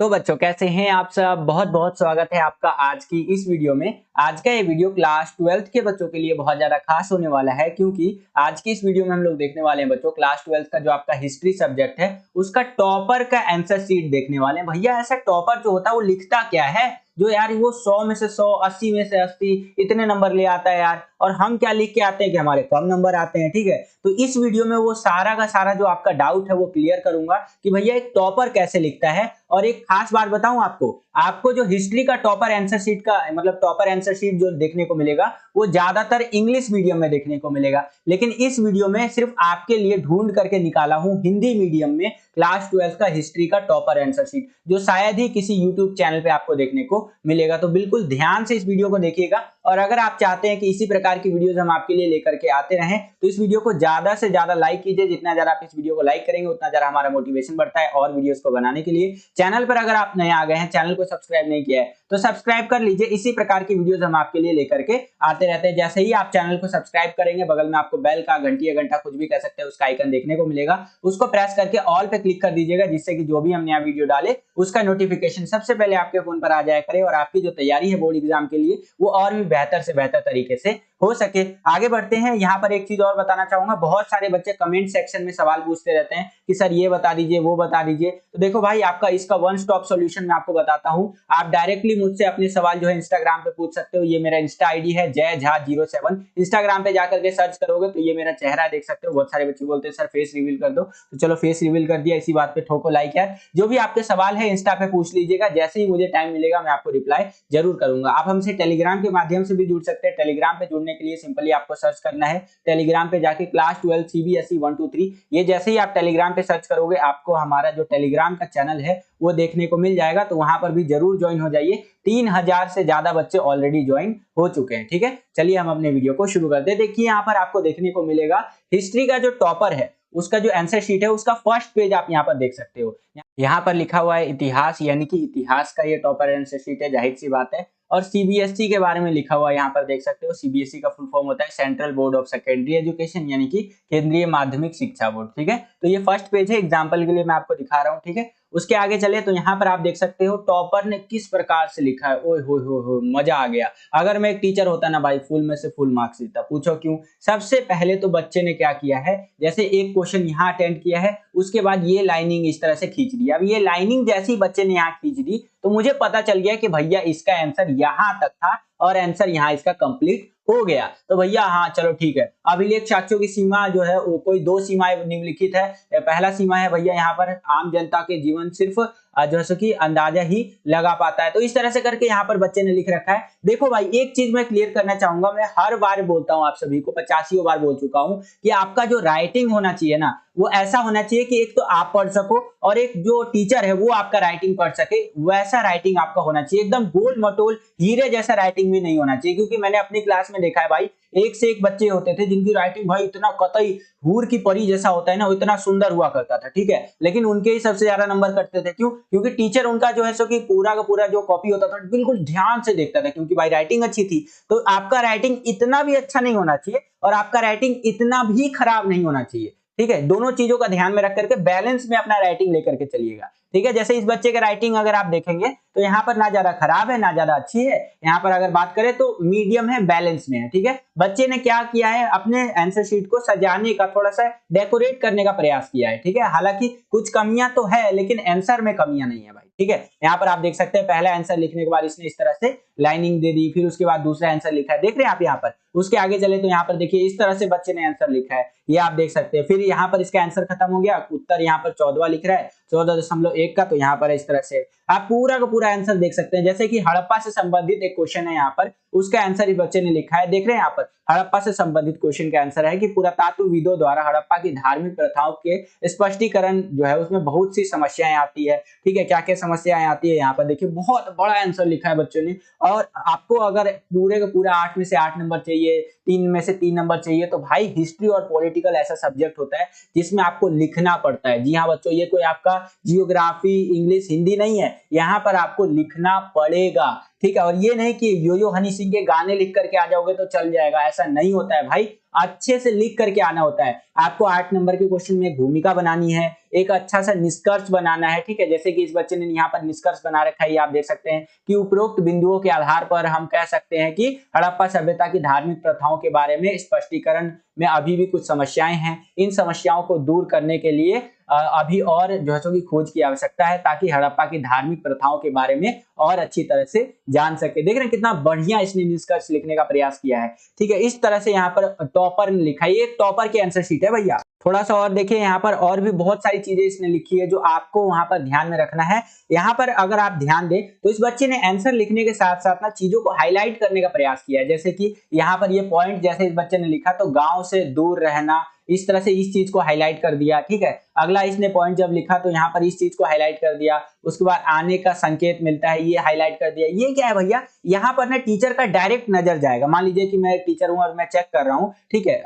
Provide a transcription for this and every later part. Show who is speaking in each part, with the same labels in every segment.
Speaker 1: तो बच्चों कैसे हैं आप सब। बहुत बहुत स्वागत है आपका आज की इस वीडियो में। आज का ये वीडियो क्लास 12th के बच्चों के लिए बहुत ज्यादा खास होने वाला है, क्योंकि आज की इस वीडियो में हम लोग देखने वाले हैं बच्चों क्लास 12th का जो आपका हिस्ट्री सब्जेक्ट है उसका टॉपर का आंसर शीट देखने वाले हैं। भैया ऐसा टॉपर जो होता है वो लिखता क्या है जो यार वो 100 में से 100, 80 में से 80 इतने नंबर ले आता है यार, और हम क्या लिख के आते हैं कि हमारे कम नंबर आते हैं। ठीक है, तो इस वीडियो में वो सारा का सारा जो आपका डाउट है वो क्लियर करूंगा कि भैया एक टॉपर कैसे लिखता है। और एक खास बात बताऊं आपको जो हिस्ट्री का टॉपर आंसर शीट का मतलब टॉपर आंसर शीट जो देखने को मिलेगा वो ज्यादातर इंग्लिश मीडियम में देखने को मिलेगा, लेकिन इस वीडियो में सिर्फ आपके लिए ढूंढ करके निकाला हूं हिंदी मीडियम में क्लास 12 का हिस्ट्री का टॉपर आंसर शीट, जो शायद ही किसी यूट्यूब चैनल पे आपको देखने को मिलेगा। तो बिल्कुल ध्यान से इस वीडियो को देखिएगा, और अगर आप चाहते हैं कि इसी प्रकार की वीडियोस हम आपके लिए लेकर के आते रहें तो इस वीडियो को ज्यादा से ज्यादा लाइक कीजिए। जितना ज्यादा आप इस वीडियो को लाइक करेंगे उतना ज्यादा हमारा मोटिवेशन बढ़ता है और वीडियोस को बनाने के लिए। चैनल पर अगर आप नए आ गए हैं, चैनल को सब्सक्राइब नहीं किया है तो सब्सक्राइब कर लीजिए। इसी प्रकार की वीडियोस हम आपके लिए लेकर के आते रहते हैं। जैसे ही आप चैनल को सब्सक्राइब करेंगे बगल में आपको बेल का घंटी या घंटा कुछ भी कह सकते हैं उसका आइकन देखने को मिलेगा, उसको प्रेस करके ऑल पे क्लिक कर दीजिएगा, जिससे कि जो भी हम नया वीडियो डाले उसका नोटिफिकेशन सबसे पहले आपके फोन पर आ जाया करे और आपकी जो तैयारी है बोर्ड एग्जाम के लिए वो और भी बेहतर से बेहतर तरीके से हो सके। आगे बढ़ते हैं। यहाँ पर एक चीज और बताना चाहूंगा, बहुत सारे बच्चे कमेंट सेक्शन में सवाल पूछते रहते हैं कि सर ये बता दीजिए वो बता दीजिए। तो देखो भाई, आपका इसका वन स्टॉप सॉल्यूशन मैं आपको बताता हूँ। आप डायरेक्टली मुझसे अपने सवाल जो है इंस्टाग्राम पे पूछ सकते हो। ये मेरा इंस्टा आईडी है जय झा 07। इंस्टाग्राम पे जाकर के सर्च करोगे तो ये मेरा चेहरा देख सकते हो। बहुत सारे बच्चे बोलते हैं सर फेस रिवील कर दो, तो चलो फेस रिवील कर दिया। इसी बात पे ठोको लाइक यार। जो भी आपके सवाल है इंस्टा पे पूछ लीजिएगा, जैसे ही मुझे टाइम मिलेगा मैं आपको रिप्लाई जरूर करूंगा। आप हमसे टेलीग्राम के माध्यम से भी जुड़ सकते हैं। टेलीग्राम पे जुड़ने के लिए सिंपली आपको सर्च करना है टेलीग्राम पे जाके क्लास 12 सीबीएसई 1 2 3। ये जैसे ही आप टेलीग्राम पे सर्च करोगे आपको हमारा जो टेलीग्राम का चैनल है वो देखने को मिल जाएगा, तो वहां पर भी जरूर ज्वाइन हो जाइए। 3000 से ज्यादा बच्चे ऑलरेडी ज्वाइन हो चुके हैं। ठीक है, चलिए हम अपने वीडियो को शुरू करते हैं। देखिए यहाँ पर आपको देखने को मिलेगा हिस्ट्री का जो टॉपर है उसका जो आंसर शीट है उसका फर्स्ट पेज आप यहाँ पर देख सकते हो। यहाँ पर लिखा हुआ है इतिहास, यानी कि इतिहास का ये टॉपर आंसर शीट है, जाहिर सी बात है। और सीबीएसई के बारे में लिखा हुआ यहाँ पर देख सकते हो। सीबीएसई का फुल फॉर्म होता है central board of secondary education, यानी कि केंद्रीय माध्यमिक शिक्षा बोर्ड। ठीक है, तो ये फर्स्ट पेज है, एग्जाम्पल के लिए मैं आपको दिखा रहा हूँ। ठीक है, उसके आगे चले तो यहाँ पर आप देख सकते हो टॉपर ने किस प्रकार से लिखा है। ओए हो मजा आ गया। अगर मैं एक टीचर होता ना भाई, फुल में से फुल मार्क्स देता। पूछो क्यों? सबसे पहले तो बच्चे ने क्या किया है, जैसे एक क्वेश्चन यहाँ अटेंड किया है उसके बाद ये लाइनिंग इस तरह से खींच दी। अब ये लाइनिंग जैसी बच्चे ने यहाँ खींच दी तो मुझे पता चल गया कि भैया इसका आंसर यहाँ तक था और आंसर यहाँ इसका कंप्लीट हो गया। तो भैया हाँ चलो ठीक है। अभिलेख साक्ष्यों की सीमा जो है वो कोई दो सीमाएं निम्नलिखित है। पहला सीमा है भैया यहाँ पर आम जनता के जीवन सिर्फ जो है कि अंदाजा ही लगा पाता है। तो इस तरह से करके यहाँ पर बच्चे ने लिख रखा है। देखो भाई, एक चीज मैं क्लियर करना चाहूंगा, मैं हर बार बोलता हूँ आप सभी को, 85 बार बोल चुका हूँ कि आपका जो राइटिंग होना चाहिए ना वो ऐसा होना चाहिए कि एक तो आप पढ़ सको और एक जो टीचर है वो आपका राइटिंग पढ़ सके। वैसा राइटिंग आपका होना चाहिए, एकदम गोल मटोल हीरे जैसा राइटिंग भी नहीं होना चाहिए। क्योंकि मैंने अपनी क्लास में देखा है भाई, एक से एक बच्चे होते थे जिनकी राइटिंग भाई इतना कतई हूर की परी जैसा होता है ना, इतना सुंदर हुआ करता था। ठीक है, लेकिन उनके ही सबसे ज्यादा नंबर कटते थे। क्यों? क्योंकि टीचर उनका जो है सो कि पूरा का पूरा जो कॉपी होता था बिल्कुल ध्यान से देखता था, क्योंकि भाई राइटिंग अच्छी थी। तो आपका राइटिंग इतना भी अच्छा नहीं होना चाहिए और आपका राइटिंग इतना भी खराब नहीं होना चाहिए। ठीक है, दोनों चीजों का ध्यान में रख करके बैलेंस में अपना राइटिंग लेकर के चलिएगा। ठीक है, जैसे इस बच्चे का राइटिंग अगर आप देखेंगे तो यहाँ पर ना ज्यादा खराब है ना ज्यादा अच्छी है। यहाँ पर अगर बात करें तो मीडियम है, बैलेंस में है। ठीक है, बच्चे ने क्या किया है, अपने आंसर शीट को सजाने का, थोड़ा सा डेकोरेट करने का प्रयास किया है। ठीक है, हालांकि कुछ कमियां तो है लेकिन आंसर में कमियां नहीं है भाई। ठीक है, यहाँ पर आप देख सकते हैं पहला आंसर लिखने के बाद इसने इस तरह से लाइनिंग दे दी, फिर उसके बाद दूसरा आंसर लिखा है, देख रहे हैं आप यहाँ पर। उसके आगे चले तो यहाँ पर देखिए इस तरह से बच्चे ने आंसर लिखा है, ये आप देख सकते हैं। फिर यहाँ पर इसका आंसर खत्म हो गया, उत्तर यहाँ पर 14वां लिख रहा है, 14.1 का, तो यहाँ पर इस तरह से आप पूरा का पूरा आंसर देख सकते हैं। जैसे कि हड़प्पा से संबंधित एक क्वेश्चन है यहाँ पर, उसका आंसर इस बच्चे ने लिखा है, देख रहे हैं यहाँ पर। हड़प्पा से संबंधित क्वेश्चन का आंसर है कि पुरातत्वविदों द्वारा हड़प्पा की धार्मिक प्रथाओं के स्पष्टीकरण जो है उसमें बहुत सी समस्याएं आती है। ठीक है, क्या क्या समस्याएं आती है यहाँ पर देखिए, बहुत बड़ा आंसर लिखा है बच्चों ने। और आपको अगर पूरे का पूरा 8 में से 8 नंबर चाहिए, 3 में से 3 नंबर चाहिए, तो भाई हिस्ट्री और पॉलिटिकल ऐसा सब्जेक्ट होता है जिसमें आपको लिखना पड़ता है। जी हाँ बच्चों, ये कोई आपका जियोग्राफी, इंग्लिश, हिंदी नहीं है, यहाँ पर आपको लिखना पड़ेगा, ठीक है। और ये नहीं कि यो यो हनी सिंह के गाने लिख करके आ जाओगे तो चल जाएगा, ऐसा नहीं होता है भाई, अच्छे से लिख करके आना होता है। आपको 8 नंबर के क्वेश्चन में एक भूमिका बनानी है, एक अच्छा सा निष्कर्ष बनाना है, ठीक है। जैसे कि इस बच्चे ने यहाँ पर निष्कर्ष बना रखा है, ये आप देख सकते हैं कि उपरोक्त बिंदुओं के आधार पर हम कह सकते हैं कि हड़प्पा सभ्यता की धार्मिक प्रथाओं के बारे में स्पष्टीकरण में अभी भी कुछ समस्याएं हैं। इन समस्याओं को दूर करने के लिए अभी और जो है सो की खोज की आवश्यकता है, ताकि हड़प्पा की धार्मिक प्रथाओं के बारे में और अच्छी तरह से जान सके। देख रहे हैं कितना बढ़िया इसने निष्कर्ष लिखने का प्रयास किया है, ठीक है। इस तरह से यहाँ पर टॉपर ने लिखा है, ये टॉपर की आंसर शीट है भैया। थोड़ा सा और देखिए, यहाँ पर और भी बहुत सारी चीजें इसने लिखी है जो आपको वहां पर ध्यान में रखना है। यहाँ पर अगर आप ध्यान दें तो इस बच्चे ने आंसर लिखने के साथ साथ ना चीजों को हाईलाइट करने का प्रयास किया है। जैसे कि यहाँ पर ये पॉइंट जैसे इस बच्चे ने लिखा तो गांव से दूर रहना, इस तरह से इस चीज को हाईलाइट कर दिया, ठीक है। अगला इसने पॉइंट जब लिखा तो यहाँ पर इस चीज को हाईलाइट कर दिया, उसके बाद आने का संकेत मिलता है, ये हाईलाइट कर दिया। ये क्या है भैया, यहाँ पर ना टीचर का डायरेक्ट नजर जाएगा। मान लीजिए कि मैं टीचर हूँ और मैं चेक कर रहा हूँ, ठीक है,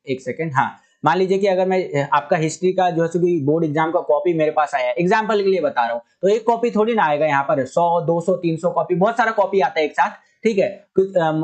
Speaker 1: एक सेकेंड, हाँ। मान लीजिए कि अगर मैं आपका हिस्ट्री का जो है बोर्ड एग्जाम का कॉपी मेरे पास आया है, एग्जांपल के लिए बता रहा हूँ, तो एक कॉपी थोड़ी ना आएगा, यहाँ पर 100, 200, 300 कॉपी, बहुत सारा कॉपी आता है एक साथ, ठीक है।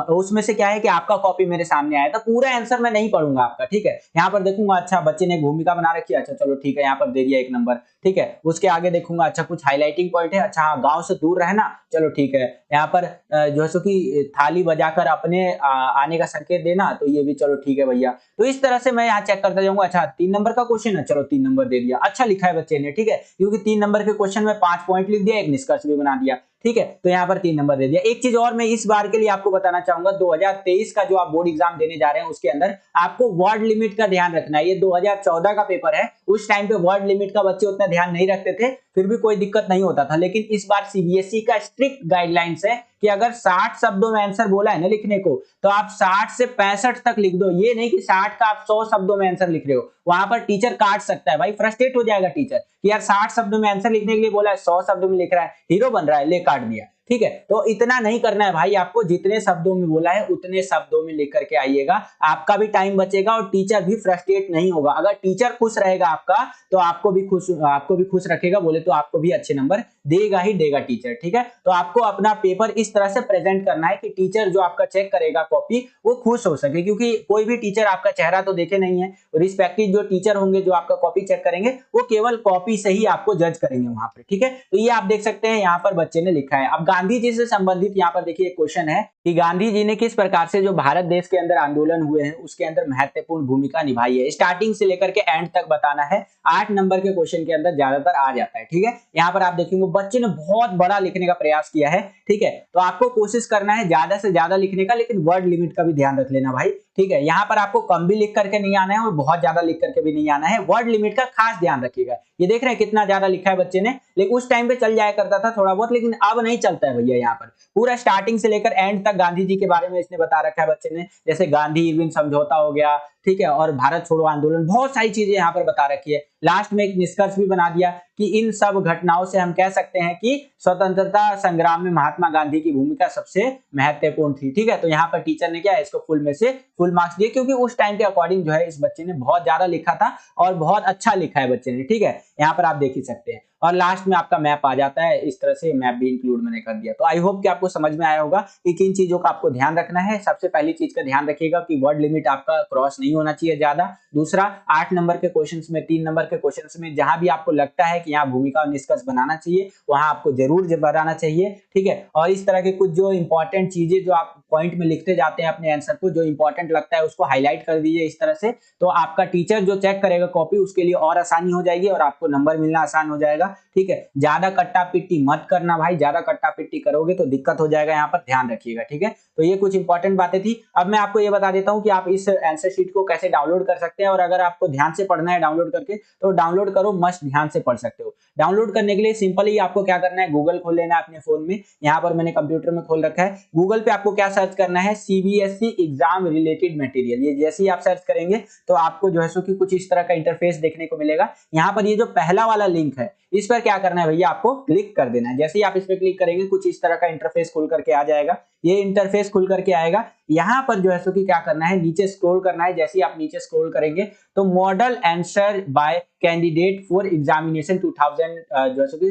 Speaker 1: उसमें से क्या है कि आपका कॉपी मेरे सामने आया तो पूरा आंसर मैं नहीं पढ़ूंगा आपका, ठीक है। यहाँ पर देखूंगा, अच्छा बच्चे ने भूमिका बना रखी है, अच्छा चलो ठीक है, यहाँ पर दे दिया 1 नंबर, ठीक है। उसके आगे देखूंगा, अच्छा कुछ हाईलाइटिंग पॉइंट है, अच्छा हाँ गांव से दूर रहना, चलो ठीक है। यहाँ पर जो है सो कि थाली बजाकर अपने आने का संकेत देना, तो ये भी चलो ठीक है भैया। तो इस तरह से मैं यहाँ चेक करता जाऊंगा, अच्छा 3 नंबर का क्वेश्चन है, चलो 3 नंबर दे दिया, अच्छा लिखा है बच्चे ने, ठीक है, क्योंकि 3 नंबर के क्वेश्चन में 5 पॉइंट लिख दिया, एक निष्कर्ष भी बना दिया, ठीक है। तो यहाँ पर 3 नंबर दे दिया। एक चीज और मैं इस बार के लिए आपको बताना चाहूंगा, 2023 का जो आप बोर्ड एग्जाम देने जा रहे हैं उसके अंदर आपको वर्ड लिमिट का ध्यान रखना है। ये 2014 का पेपर है, उस टाइम पे वर्ड लिमिट का बच्चे उतना ध्यान नहीं रखते थे, फिर भी कोई दिक्कत नहीं होता था। लेकिन इस बार सीबीएसई का स्ट्रिक्ट गाइडलाइंस है कि अगर 60 शब्दों में आंसर बोला है ना लिखने को, तो आप 60 से 65 तक लिख दो। ये नहीं कि 60 का आप 100 शब्दों में आंसर लिख रहे हो, वहां पर टीचर काट सकता है भाई, फ्रस्ट्रेट हो जाएगा टीचर कि यार 60 शब्दों में आंसर लिखने के लिए बोला है, 100 शब्दों में लिख रहा है, हीरो बन रहा है, ले काट दिया, ठीक है। तो इतना नहीं करना है भाई, आपको जितने शब्दों में बोला है उतने शब्दों में लिख करके आइएगा, आपका भी टाइम बचेगा और टीचर भी फ्रस्ट्रेट नहीं होगा। अगर टीचर खुश रहेगा आपका तो आपको भी खुश रखेगा, बोले तो आपको भी अच्छे नंबर देगा ही देगा टीचर, ठीक है। तो आपको अपना पेपर इस तरह से प्रेजेंट करना है कि टीचर जो आपका चेक करेगा कॉपी वो खुश हो सके, क्योंकि कोई भी टीचर आपका चेहरा तो देखे नहीं है, रिस्पेक्टिव जो टीचर होंगे जो आपका कॉपी चेक करेंगे वो केवल कॉपी से ही आपको जज करेंगे वहां पे, ठीक है। तो ये आप देख सकते हैं यहाँ पर बच्चे ने लिखा है। अब गांधी जी से संबंधित यहाँ पर देखिए क्वेश्चन है कि गांधी जी ने किस प्रकार से जो भारत देश के अंदर आंदोलन हुए हैं उसके अंदर महत्वपूर्ण भूमिका निभाई है, स्टार्टिंग से लेकर के एंड तक बताना है। 8 नंबर के क्वेश्चन के अंदर ज्यादातर आ जाता है, ठीक है। यहाँ पर आप देखेंगे बच्चे ने बहुत बड़ा लिखने का प्रयास किया है, ठीक है। तो आपको कोशिश करना है ज्यादा से ज्यादा लिखने का, लेकिन वर्ड लिमिट का भी ध्यान रख लेना भाई, ठीक है। यहाँ पर आपको कम भी लिख करके नहीं आना है और बहुत ज्यादा लिख करके भी नहीं आना है, वर्ड लिमिट का खास ध्यान रखिएगा। ये देख रहे हैं कितना ज्यादा लिखा है बच्चे ने, लेकिन उस टाइम पे चल जाया करता था थोड़ा बहुत, लेकिन अब नहीं चलता है भैया। यहाँ पर पूरा स्टार्टिंग से लेकर एंड तक गांधी जी के बारे में इसने बता रखा है बच्चे ने, जैसे गांधी इरविन समझौता हो गया, ठीक है, और भारत छोड़ो आंदोलन, बहुत सारी चीजें यहाँ पर बता रखी है। लास्ट में एक निष्कर्ष भी बना दिया कि इन सब घटनाओं से हम कह सकते हैं कि स्वतंत्रता संग्राम में महात्मा गांधी की भूमिका सबसे महत्वपूर्ण थी, ठीक है। तो यहाँ पर टीचर ने क्या है, इसको फुल में से फुल मार्क्स दिए, क्योंकि उस टाइम के अकॉर्डिंग जो है इस बच्चे ने बहुत ज्यादा लिखा था और बहुत अच्छा लिखा है बच्चे ने, ठीक है। यहाँ पर आप देख ही सकते हैं। और लास्ट में आपका मैप आ जाता है, इस तरह से मैप भी इंक्लूड मैंने कर दिया। तो आई होप कि आपको समझ में आया होगा कि किन चीजों का आपको ध्यान रखना है। सबसे पहली चीज का ध्यान रखिएगा कि वर्ड लिमिट आपका क्रॉस नहीं होना चाहिए ज्यादा। दूसरा, 8 नंबर के क्वेश्चंस में, 3 नंबर के क्वेश्चंस में जहां भी आपको लगता है कि यहाँ भूमिका और निष्कर्ष बनाना चाहिए वहां आपको जरूर बनाना चाहिए, ठीक है। और इस तरह के कुछ जो इंपॉर्टेंट चीजें जो आप पॉइंट में लिखते जाते हैं अपने आंसर को, जो इंपॉर्टेंट लगता है उसको हाईलाइट कर दीजिए इस तरह से, तो आपका टीचर जो चेक करेगा कॉपी उसके लिए और आसानी हो जाएगी और आपको नंबर मिलना आसान हो जाएगा, ठीक है। ज्यादा कट्टा पिट्टी मत करना भाई, ज्यादा कट्टा पिट्टी करोगे तो दिक्कत हो जाएगा, यहाँ पर ध्यान रखिएगा, ठीक है। तो ये कुछ इंपॉर्टेंट बातें थी। अब मैं आपको ये बता देता हूँ कि आप इस आंसर शीट को कैसे डाउनलोड कर सकते हैं, और अगर आपको ध्यान से पढ़ना है डाउनलोड करके तो डाउनलोड करो, मस्त ध्यान से पढ़ सकते हो। डाउनलोड करने के लिए सिंपल ही आपको क्या करना है, गूगल खोल लेना है अपने फोन में, यहाँ पर मैंने कंप्यूटर में खोल रखा है। गूगल पे आपको क्या सर्च करना है, सीबीएसई एग्जाम रिलेटेड मटेरियल। ये जैसे ही आप सर्च करेंगे तो आपको जो है सो कि कुछ इस तरह का इंटरफेस देखने को मिलेगा। यहाँ पर ये जो पहला वाला लिंक है इस पर क्या करना है भैया, आपको क्लिक कर देना है। जैसे ही आप इस पर क्लिक करेंगे कुछ इस तरह का इंटरफेस खुल करके आ जाएगा। ये इंटरफेस खुल करके आएगा, यहाँ पर जो है सो कि क्या करना है, नीचे स्क्रॉल करना है। जैसे ही आप नीचे स्क्रॉल करेंगे तो model answer by candidate for examination 2000 जो है सो कि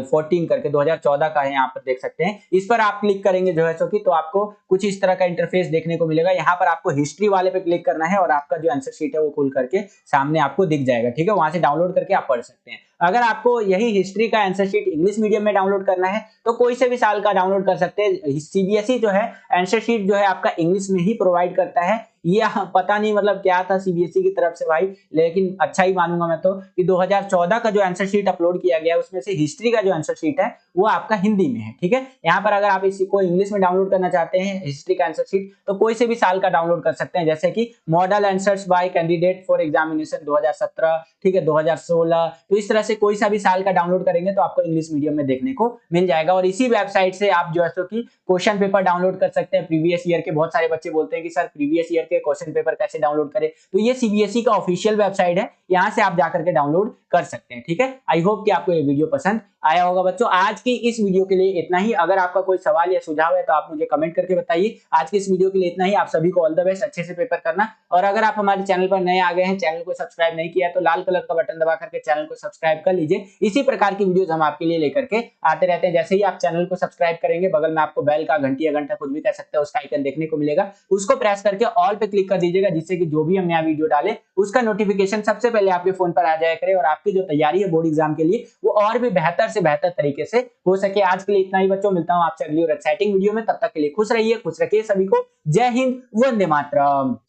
Speaker 1: 14 करके 2014 का है, यहाँ पर देख सकते हैं। इस पर आप क्लिक करेंगे जो है सो कि तो आपको कुछ इस तरह का इंटरफेस देखने को मिलेगा। यहाँ पर आपको हिस्ट्री वाले पे क्लिक करना है और आपका जो आंसर शीट है वो खोल करके सामने आपको दिख जाएगा, ठीक है। वहां से डाउनलोड करके आप पढ़ सकते हैं। अगर आपको यही हिस्ट्री का आंसर शीट इंग्लिश मीडियम में डाउनलोड करना है तो कोई से भी साल का डाउनलोड कर सकते हैं। सीबीएसई जो है आंसर शीट जो है आपका इंग्लिश में ही प्रोवाइड करता है। ये पता नहीं मतलब क्या था सीबीएसई की तरफ से भाई, लेकिन अच्छा ही मानूंगा मैं तो कि 2014 का जो आंसर शीट अपलोड किया गया है उसमें से हिस्ट्री का जो आंसर शीट है वो आपका हिंदी में है, ठीक है। यहाँ पर अगर आप इसी को इंग्लिश में डाउनलोड करना चाहते हैं हिस्ट्री का आंसर शीट तो कोई से भी साल का डाउनलोड कर सकते हैं, जैसे कि model answers bye candidate for examination 2017, ठीक है, 2016। तो इस तरह से कोई सा भी साल का डाउनलोड करेंगे तो आपको इंग्लिश मीडियम में देखने को मिल जाएगा। और इसी वेबसाइट से आप जो है सो कि क्वेश्चन पेपर डाउनलोड कर सकते हैं प्रीवियस ईयर के। बहुत सारे बच्चे बोलते हैं कि सर प्रीवियस ईयर के क्वेश्चन पेपर कैसे डाउनलोड करें, तो ये सीबीएसई का ऑफिशियल वेबसाइट है, यहाँ से आप जाकर के डाउनलोड कर सकते हैं, ठीक है। आई होप कि आपको ये वीडियो पसंद आया होगा बच्चों। आज की इस वीडियो के लिए इतना ही। अगर आपका कोई सवाल या सुझाव है तो आप मुझे कमेंट करके बताइए। आज की इस वीडियो के लिए इतना ही। आप सभी को ऑल द बेस्ट, अच्छे से पेपर करना। और अगर आप हमारे चैनल पर नए आ गए हैं, चैनल को सब्सक्राइब नहीं किया तो लाल कलर का बटन दबा करके चैनल को सब्सक्राइब कर लीजिए। इसी प्रकार की वीडियोस हम आपके लिए लेकर के आते रहते हैं। जैसे ही आप चैनल को सब्सक्राइब करेंगे बगल में आपको बेल का घंटी या घंटा कुछ भी कह सकते हैं उसका आइकन देखने को मिलेगा, उसको प्रेस करके ऑल पे क्लिक कर दीजिएगा, जिससे कि जो भी हम नया वीडियो डाले उसका नोटिफिकेशन सबसे पहले आपके फोन पर आ जाया करे और आपकी जो तैयारी है बोर्ड एग्जाम के लिए वो और भी बेहतर से बेहतर तरीके से हो सके। आज के लिए इतना ही बच्चों, मिलता हूं आपसे अगली और एक्साइटिंग वीडियो में। तब तक के लिए खुश रहिए, खुश रखिए सभी को। जय हिंद, वंदे मातरम।